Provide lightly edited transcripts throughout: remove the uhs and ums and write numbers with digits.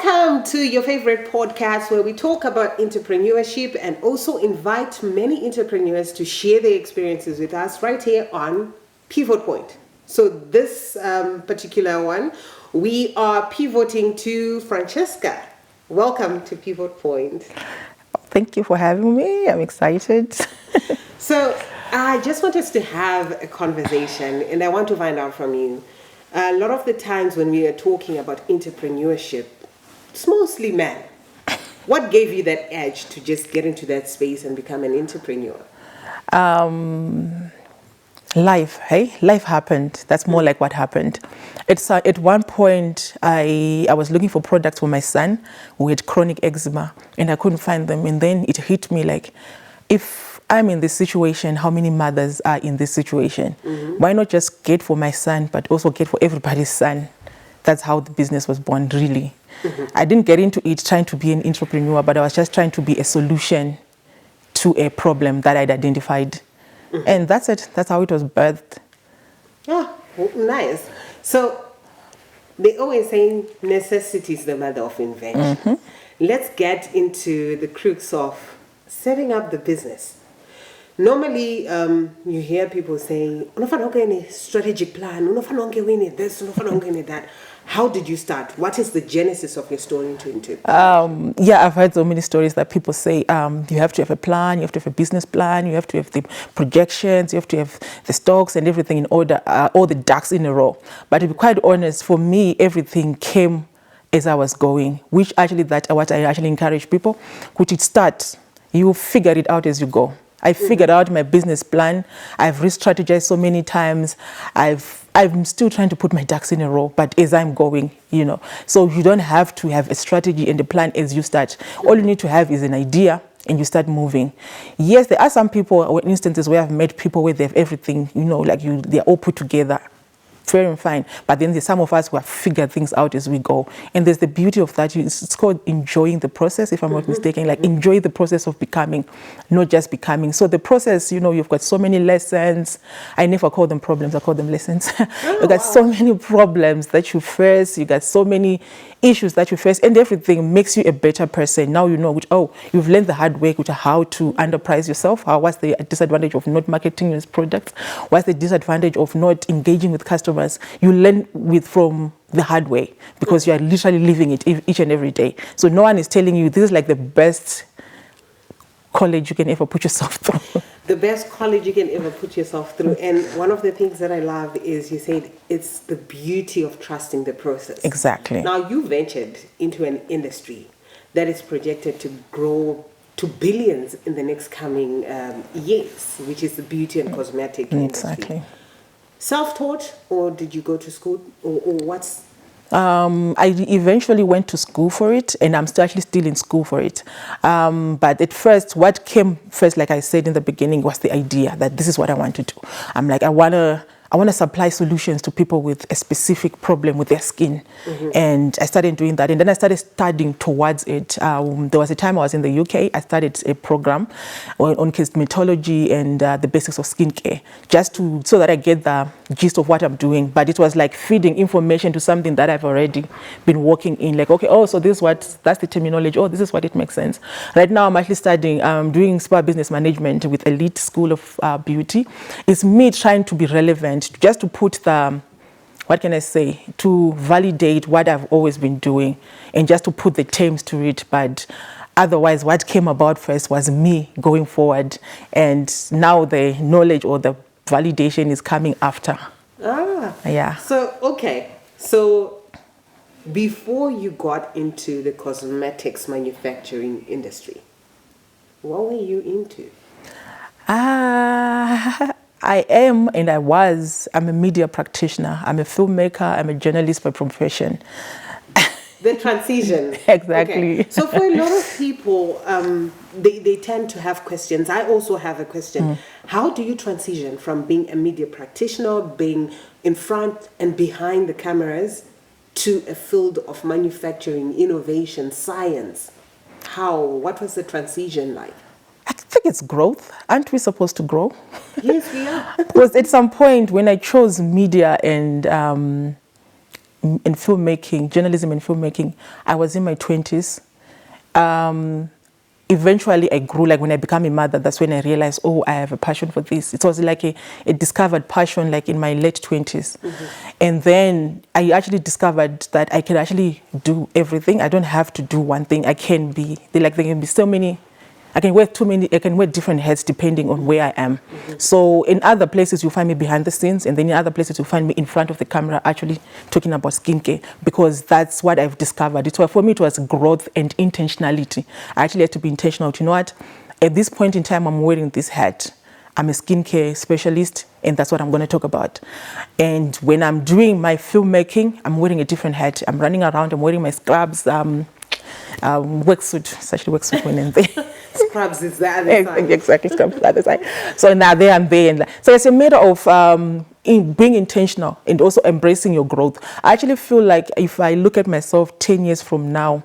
Welcome to your favorite podcast where we talk about entrepreneurship and also invite many entrepreneurs to share their experiences with us right here on Pivot Point. So this particular one, we are pivoting to Francisca. Welcome to Pivot Point. Thank you for having me. I'm excited. So I just want us to have a conversation and I want to find out from you. A lot of the times when we are talking about entrepreneurship, it's mostly men. What gave you that edge to just get into that space and become an entrepreneur? Life happened. That's more like what happened. It's at one point I was looking for products for my son who had chronic eczema and I couldn't find them. And then it hit me like, if I'm in this situation, how many mothers are in this situation? Why not just get for my son, but also get for everybody's son? That's how the business was born, really. I didn't get into it trying to be an entrepreneur, but I was just trying to be a solution to a problem that I'd identified. And that's it. That's how it was birthed. Oh, nice. So they always say necessity is the mother of invention. Let's get into the crux of setting up the business. Normally, you hear people saying, "Unofanonge strategic plan, unofanonge win this, unofanonge that." How did you start? What is the genesis of your story into it? I've heard so many stories that people say you have to have a plan, you have to have a business plan, you have to have the projections, you have to have the stocks and everything in order, all the ducks in a row. But to be quite honest, for me, everything came as I was going, which actually what I actually encourage people. Could it start? You figure it out as you go. I figured out my business plan. I've re-strategized so many times. I'm still trying to put my ducks in a row, but as I'm going, So you don't have to have a strategy and a plan as you start. All you need to have is an idea and you start moving. Yes, there are some people or instances where I've met people where they have everything, they're all put together. Fair and fine. But then there's some of us who have figured things out as we go. And there's the beauty of that. It's called enjoying the process, if I'm not mistaken. Like enjoy the process of becoming, not just becoming. So the process, you've got so many lessons. I never call them problems, I call them lessons. You've got so many problems that you face. You got so many issues that you face, and everything makes you a better person. Now you know, you've learned the hard way, how to underprice yourself. What's the disadvantage of not marketing your products? What's the disadvantage of not engaging with customers? You learn from the hard way because you are literally living it each and every day. So no one is telling you this is like the best college you can ever put yourself through. The best college you can ever put yourself through. And one of the things that I love is you said it's the beauty of trusting the process. Exactly. Now you ventured into an industry that is projected to grow to billions in the next coming years, which is the beauty and cosmetic industry. Exactly. Self-taught, or did you go to school, or what's? I eventually went to school for it, and I'm actually still in school for it. But at first, what came first, like I said in the beginning, was the idea that this is what I want to do. I'm like, I want to supply solutions to people with a specific problem with their skin. And I started doing that. And then I started studying towards it. There was a time I was in the UK. I started a program on cosmetology and the basics of skincare, so that I get the gist of what I'm doing. But it was like feeding information to something that I've already been working in. Like, okay, so that's the terminology. Oh, this is what it makes sense. Right now, I'm actually studying, doing spa business management with Elite School of Beauty. It's me trying to be relevant, just to put to validate what I've always been doing and just to put the terms to it. But otherwise, what came about first was me going forward, and now the knowledge or the validation is coming after. Yeah. So before you got into the cosmetics manufacturing industry, what were you into? I am and I'm a media practitioner. I'm a filmmaker. I'm a journalist by profession. The transition. Exactly. Okay. So for a lot of people, they tend to have questions. I also have a question. How do you transition from being a media practitioner, being in front and behind the cameras, to a field of manufacturing, innovation, science? What was the transition like? I think it's growth. Aren't we supposed to grow? Yes, we are. Because at some point when I chose media and in filmmaking, journalism and filmmaking, I was in my 20s. Eventually I grew, like when I became a mother, that's when I realized, oh, I have a passion for this. It was like a discovered passion, like in my late 20s. And then I actually discovered that I can actually do everything. I don't have to do one thing. There can be so many, I can wear different hats depending on where I am. So in other places you find me behind the scenes, and then in other places you find me in front of the camera actually talking about skincare, because that's what I've discovered. For me it was growth and intentionality. I actually had to be intentional. You know what? At this point in time I'm wearing this hat. I'm a skincare specialist, and that's what I'm going to talk about. And when I'm doing my filmmaking, I'm wearing a different hat. I'm running around, I'm wearing my scrubs, worksuit. It's actually worksuit when I'm there. Scrubs is the other side. Exactly, scrubs is the other side. So now there I'm there. And so it's a matter of being intentional and also embracing your growth. I actually feel like if I look at myself 10 years from now,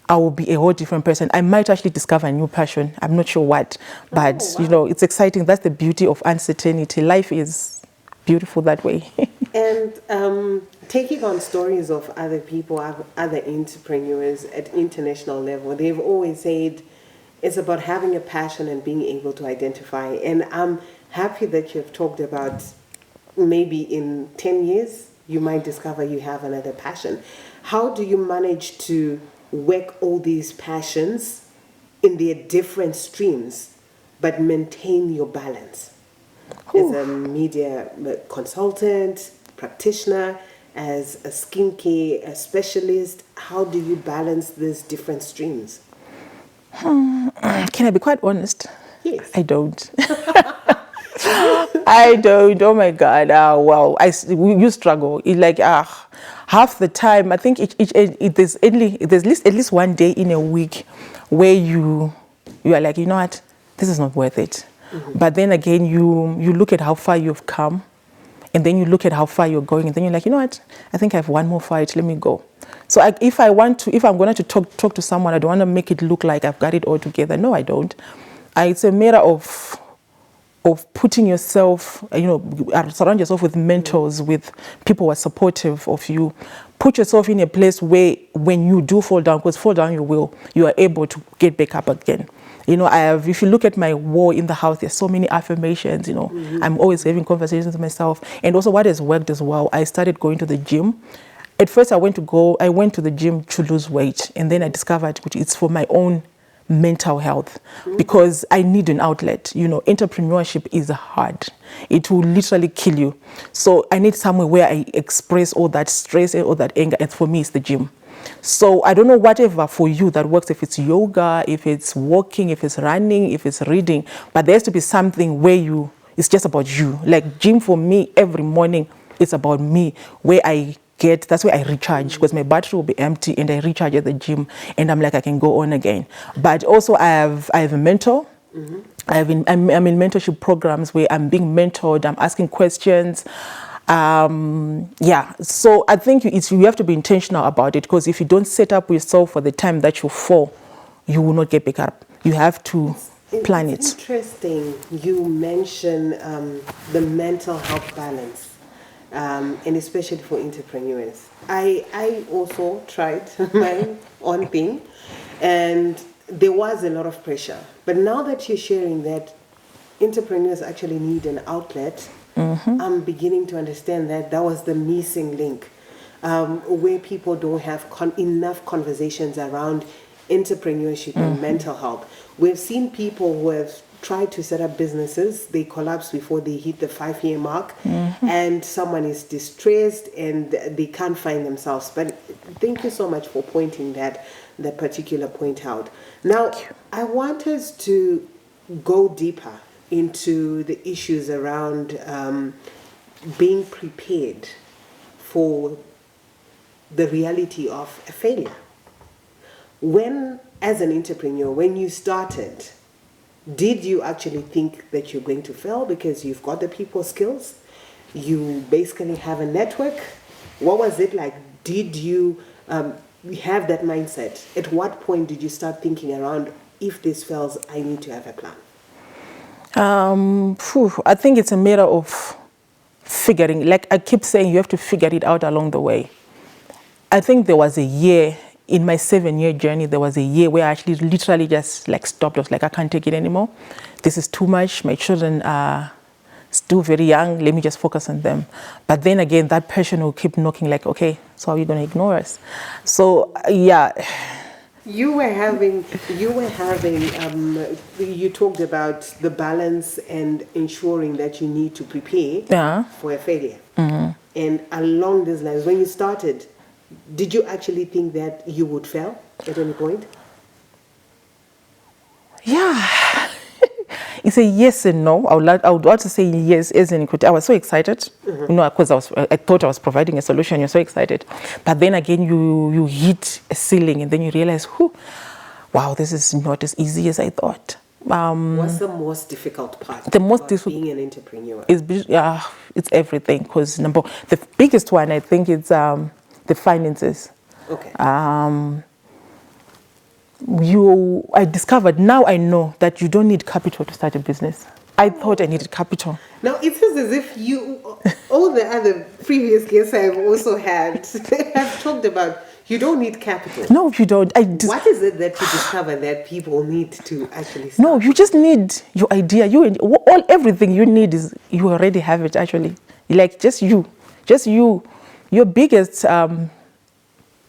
I will be a whole different person. I might actually discover a new passion. I'm not sure what, but you know, it's exciting. That's the beauty of uncertainty. Life is beautiful that way. And taking on stories of other people, other entrepreneurs at international level, they've always said it's about having a passion and being able to identify. And I'm happy that you've talked about maybe in 10 years, you might discover you have another passion. How do you manage to work all these passions in their different streams, but maintain your balance? As a media consultant, practitioner, as a skincare specialist, how do you balance these different streams? Can I be quite honest? Yes. I don't. I don't. Oh my God. You struggle. Half the time, I think there's at least one day in a week where you are like, you know what, this is not worth it. But then again, you look at how far you've come, and then you look at how far you're going, and then you're like, you know what, I think I have one more fight. Let me go. So if I'm going to talk to someone, I don't want to make it look like I've got it all together. No, I don't. It's a matter of putting yourself, surround yourself with mentors, with people who are supportive of you. Put yourself in a place where when you do fall down, because fall down you will, you are able to get back up again. If you look at my wall in the house, there's so many affirmations, I'm always having conversations with myself. And also what has worked as well, I started going to the gym. At first I went to the gym to lose weight, and then I discovered it's for my own mental health, because I need an outlet. Entrepreneurship is hard. It will literally kill you. So I need somewhere where I express all that stress and all that anger, and for me it's the gym. So I don't know, whatever for you that works, if it's yoga, if it's walking, if it's running, if it's reading, but there has to be something where it's just about you. Like gym for me, every morning, it's about me, that's where I recharge, because my battery will be empty, and I recharge at the gym, and I'm like, I can go on again. But also I have a mentor. I'm in mentorship programs where I'm being mentored, I'm asking questions. So I think you have to be intentional about it, because if you don't set up yourself for the time that you fall, you will not get back up. You have to plan it. It's interesting you mention the mental health balance. And especially for entrepreneurs. I also tried my own thing, and there was a lot of pressure. But now that you're sharing that entrepreneurs actually need an outlet, I'm beginning to understand that was the missing link, where people don't have enough conversations around entrepreneurship and mental health. We've seen people who have tried to set up businesses, they collapse before they hit the 5-year mark, and someone is distressed and they can't find themselves. But thank you so much for pointing that particular point out. Now, I want us to go deeper into the issues around being prepared for the reality of a failure. When, as an entrepreneur, when you started, did you actually think that you're going to fail because you've got the people skills? You basically have a network. What was it like? Did you have that mindset? At what point did you start thinking around, if this fails, I need to have a plan? I think it's a matter of figuring, like I keep saying, you have to figure it out along the way. I think there was a year in my 7-year journey. There was a year where I actually literally just like stopped. I was like, I can't take it anymore. This is too much. My children are still very young. Let me just focus on them. But then again, that passion will keep knocking. Like, okay, so are you going to ignore us? So yeah. You talked about the balance and ensuring that you need to prepare for a failure. And along these lines, when you started, did you actually think that you would fail at any point? Yeah. It's a yes and no. I would also say yes, as in I was so excited, because I thought I was providing a solution. You're so excited, but then again, you hit a ceiling, and then you realize, wow, this is not as easy as I thought. What's the most difficult part? The most difficult being an entrepreneur is it's everything. Because the biggest one, I think, is the finances. Okay. I discovered, now I know that you don't need capital to start a business. I thought I needed capital. Now it feels as if all the other previous guests I've also had have talked about, you don't need capital. No, you don't. What is it that you discover that people need to actually start? No, you just need your idea. Everything you need is, you already have it actually. Like just you. Your biggest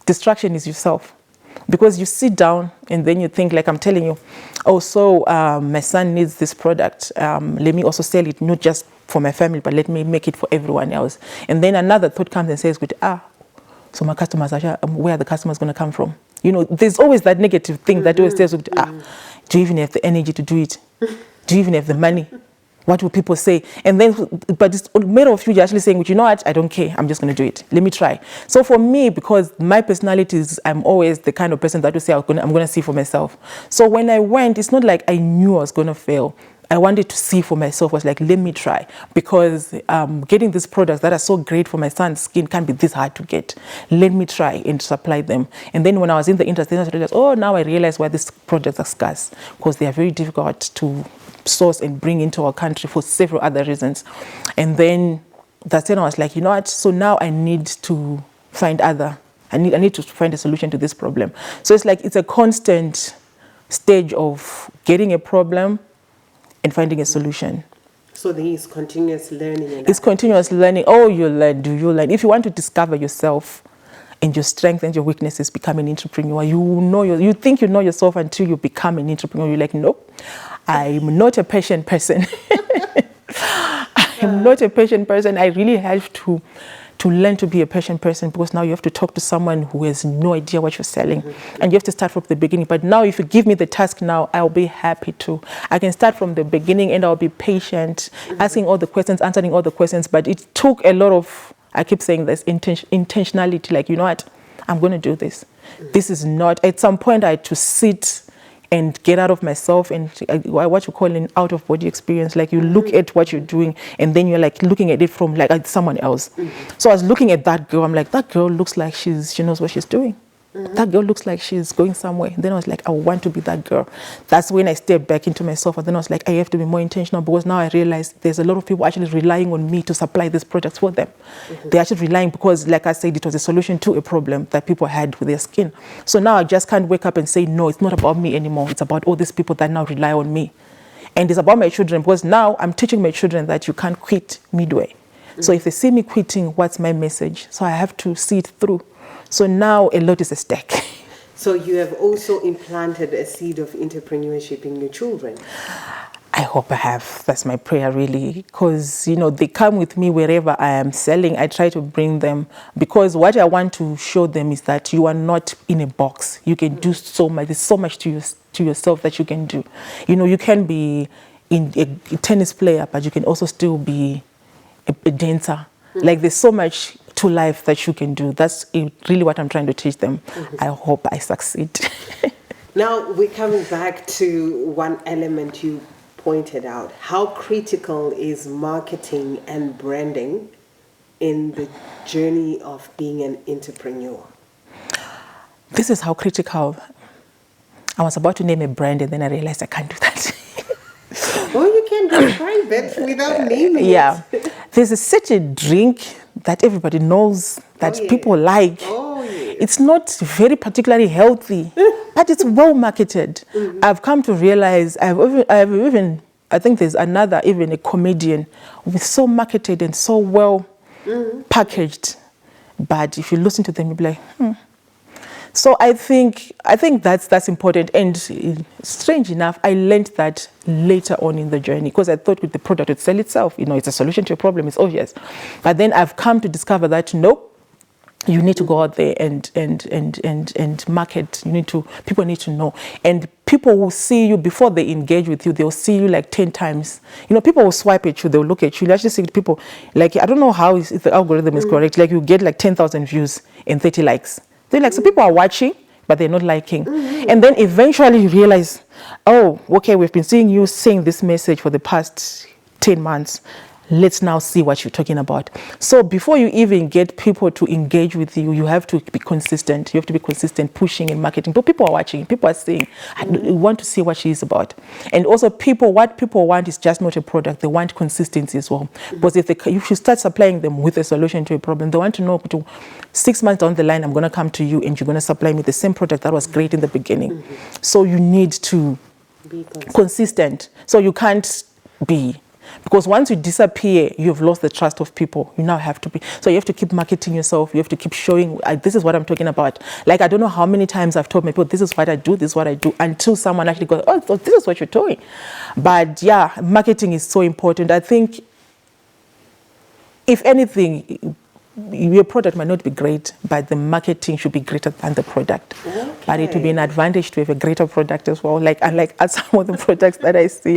distraction is yourself. Because you sit down and then you think, like I'm telling you, my son needs this product. Let me also sell it, not just for my family, but let me make it for everyone else. And then another thought comes and says, so my customers, where are the customers going to come from? There's always that negative thing that always says, do you even have the energy to do it? Do you even have the money? What will people say? And then, but it's a matter of you actually saying, you know what, I don't care, I'm just going to do it. Let me try. So for me, because my personality is, I'm always the kind of person that will say, I'm going to see for myself. So when I went, it's not like I knew I was going to fail. I wanted to see for myself. I was like, let me try. Because getting these products that are so great for my son's skin can't be this hard to get. Let me try and supply them. And then when I was in the industry, I realized, now I realize why these products are scarce. Because they are very difficult to source and bring into our country for several other reasons. And then that's when I was like, you know what? So now I need to find I need to find a solution to this problem. So it's like, it's a constant stage of getting a problem and finding a solution. So there is continuous learning. It's continuous learning. Oh, you learn. Do you learn? If you want to discover yourself and your strengths and your weaknesses, become an entrepreneur. You think you know yourself until you become an entrepreneur. You're like, nope, I'm not a patient person. I'm not a patient person. I really have to learn to be a patient person, because now you have to talk to someone who has no idea what you're selling, and you have to start from the beginning. But now if you give me the task now, I'll be happy to. I can start from the beginning and I'll be patient, asking all the questions, answering all the questions. But it took a lot of, I keep saying this, intentionality, like, you know what, I'm going to do this. This is not, at some point I had to sit and get out of myself, and what you call an out-of-body experience. Like, you look at what you're doing and then you're like looking at it from like someone else. So I was looking at that girl. I'm like, that girl looks like she knows what she's doing. That girl looks like she's going somewhere. Then I was like, I want to be that girl. That's when I stepped back into myself, and then I was like, I have to be more intentional, because now I realize there's a lot of people actually relying on me to supply these products for them. They're actually relying, because like I said, it was a solution to a problem that people had with their skin. So now I just can't wake up and say, no, it's not about me anymore. It's about all these people that now rely on me. And it's about my children, because now I'm teaching my children that you can't quit midway. So if they see me quitting, what's my message? So I have to see it through. So now a lot is at stake. So you have also implanted a seed of entrepreneurship in your children. I hope I have. That's my prayer, really. Because, they come with me wherever I am selling. I try to bring them, because what I want to show them is that you are not in a box. You can do so much. There's so much to yourself that you can do. You can be a tennis player, but you can also still be a dancer. Like, there's so much to life that you can do. That's really what I'm trying to teach them. I hope I succeed. Now, we're coming back to one element you pointed out. How critical is marketing and branding in the journey of being an entrepreneur? This is how critical. I was about to name a brand, and then I realized I can't do that. Oh, you can describe it without naming it. There's such a drink that everybody knows, that people like. Oh, yes. It's not very particularly healthy, but it's well marketed. I've come to realize, I think there's another, even a comedian, with so marketed and so well packaged. But if you listen to them, you'll be like, So I think that's important. And strange enough, I learned that later on in the journey, because I thought with the product would sell itself. It's a solution to a problem. It's obvious. But then I've come to discover that no, you need to go out there and market. People need to know. And people will see you before they engage with you. They'll see you like 10 times. People will swipe at you. They'll look at you. You actually see people, like, I don't know if the algorithm is correct. Like, you get like 10,000 views and 30 likes. They're like, so people are watching, but they're not liking. And then eventually you realize, oh, okay, we've been seeing you saying this message for the past 10 months. Let's now see what you're talking about. So before you even get people to engage with you, you have to be consistent. You have to be consistent pushing and marketing. But people are watching. People are saying, I want to see what she is about. And also what people want is just not a product. They want consistency as well. Because if you start supplying them with a solution to a problem, they want to know 6 months down the line, I'm going to come to you and you're going to supply me the same product that was great in the beginning. So you need to be consistent. So you can't be... Because once you disappear, you've lost the trust of people. You now have to be. So you have to keep marketing yourself. You have to keep showing, this is what I'm talking about. Like, I don't know how many times I've told my people, this is what I do, this is what I do, until someone actually goes, oh, this is what you're doing. But yeah, marketing is so important. I think, if anything, your product might not be great, but the marketing should be greater than the product. Okay. But it will be an advantage to have a greater product as well. Like, unlike some of the products that I see,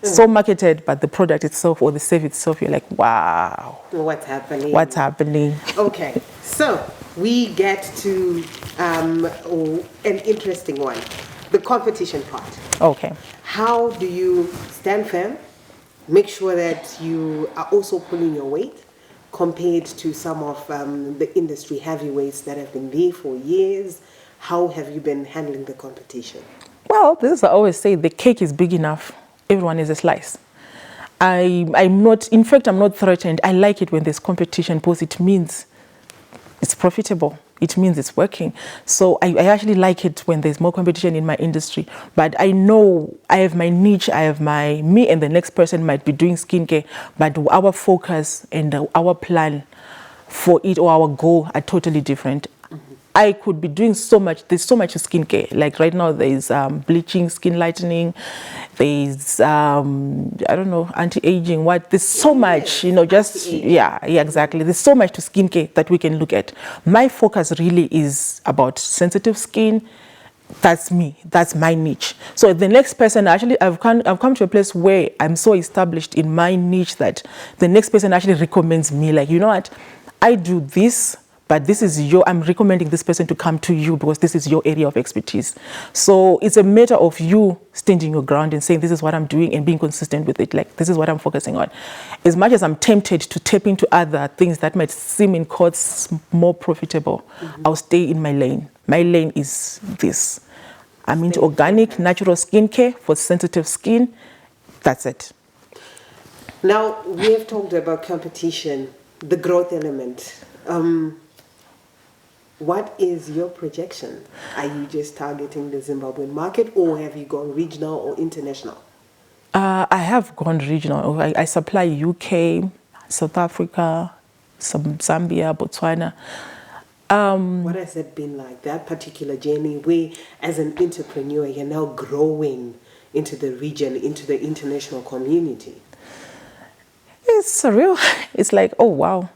so marketed, but the product itself or the service itself, you're like, wow. What's happening? What's happening? Okay, so we get to an interesting one, the competition part. Okay. How do you stand firm, make sure that you are also pulling your weight, compared to some of the industry heavyweights that have been there for years? How have you been handling the competition? Well, this is, I always say, the cake is big enough. Everyone is a slice. I'm not threatened. I like it when there's competition because it means it's profitable. It means it's working. So I actually like it when there's more competition in my industry. But I know I have my niche, me and the next person might be doing skincare, but our focus and our plan for it or our goal are totally different. I could be doing so much. There's so much skincare. Like right now, there's bleaching, skin lightening. There's anti-aging. There's so much. Exactly. There's so much to skincare that we can look at. My focus really is about sensitive skin. That's me. That's my niche. So the next person, actually, I've come to a place where I'm so established in my niche that the next person actually recommends me. Like, you know what? I do this. But I'm recommending this person to come to you because this is your area of expertise. So it's a matter of you standing your ground and saying, this is what I'm doing and being consistent with it. Like, this is what I'm focusing on. As much as I'm tempted to tap into other things that might seem in quotes more profitable, I'll stay in my lane. My lane is this. I'm into organic, natural skincare for sensitive skin. That's it. Now, we have talked about competition, the growth element. What is your projection? Are you just targeting the Zimbabwean market, or have you gone regional or international? I have gone regional. I supply UK, South Africa, Zambia, Botswana. What has it been like, that particular journey where, as an entrepreneur, you're now growing into the region, into the international community? It's surreal. It's like, oh, wow.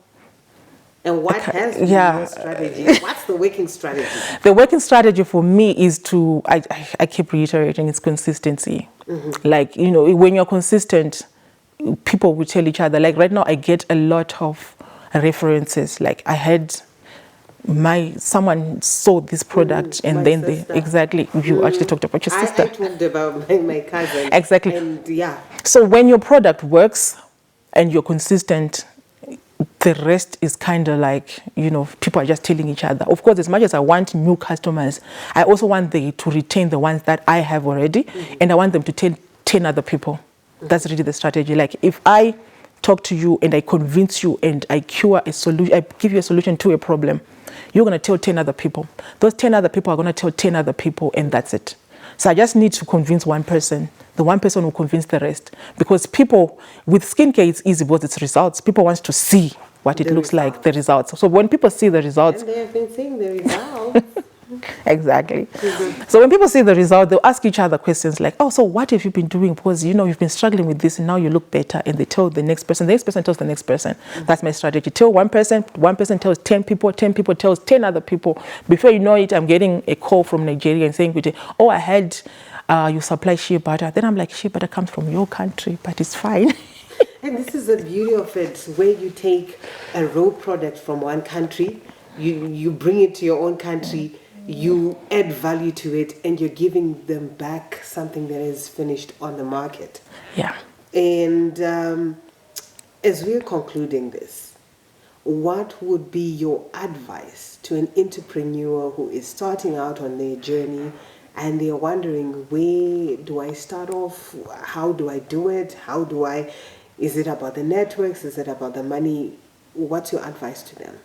And what has been your strategy? What's the working strategy? The working strategy for me is I keep reiterating, it's consistency. Like, when you're consistent, people will tell each other. Like right now, I get a lot of references. Like I had someone saw this product and then you actually talked about your sister. I talked about my cousin. Exactly. And yeah. So when your product works and you're consistent, the rest is kind of like, people are just telling each other. Of course, as much as I want new customers, I also want them to retain the ones that I have already, and I want them to tell 10 other people. That's really the strategy. Like if I talk to you and I convince you and I cure a solution, I give you a solution to a problem, you're going to tell 10 other people. Those 10 other people are going to tell 10 other people, and that's it. So I just need to convince one person. The one person will convince the rest. Because people, with skincare, it's easy because it's results. People want to see what it looks like, the results. So when people see the results... And they have been seeing the results. Exactly. So when people see the result, they'll ask each other questions like, oh, so what have you been doing? Because, you've been struggling with this and now you look better. And they tell the next person tells the next person. That's my strategy. Tell one person tells 10 people tells 10 other people. Before you know it, I'm getting a call from Nigeria and saying, oh, I heard you supply shea butter. Then I'm like, shea butter comes from your country, but it's fine. And this is the beauty of it, where you take a raw product from one country, you bring it to your own country, you add value to it, and you're giving them back something that is finished on the market. Yeah. And as we're concluding this, what would be your advice to an entrepreneur who is starting out on their journey and they're wondering, where do I start off? How do I do it? Is it about the networks? Is it about the money? What's your advice to them?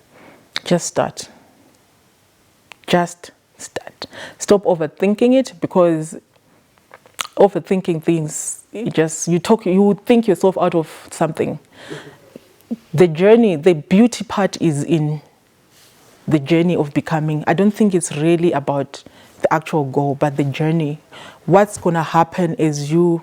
Just start. Stop overthinking it, because overthinking things, you think yourself out of something. The journey, the beauty part is in the journey of becoming. I don't think it's really about the actual goal, but the journey. What's going to happen as you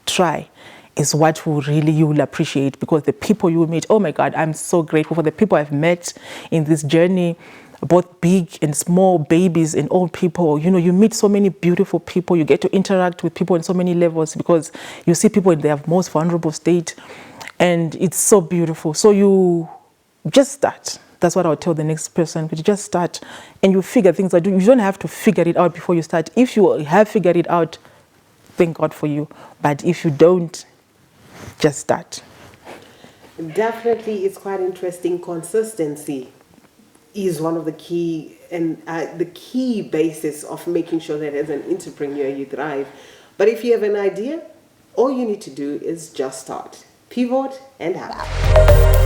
try is what you will appreciate, because the people you will meet, oh my God, I'm so grateful for the people I've met in this journey, both big and small, babies and old people. You meet so many beautiful people. You get to interact with people in so many levels, because you see people in their most vulnerable state, and it's so beautiful. So you just start. That's what I would tell the next person. But you just start and you figure things out. You don't have to figure it out before you start. If you have figured it out, thank God for you. But if you don't, just start. Definitely, it's quite interesting. Consistency is one of the key the key basis of making sure that as an entrepreneur you thrive. But if you have an idea, all you need to do is just start, pivot, and have.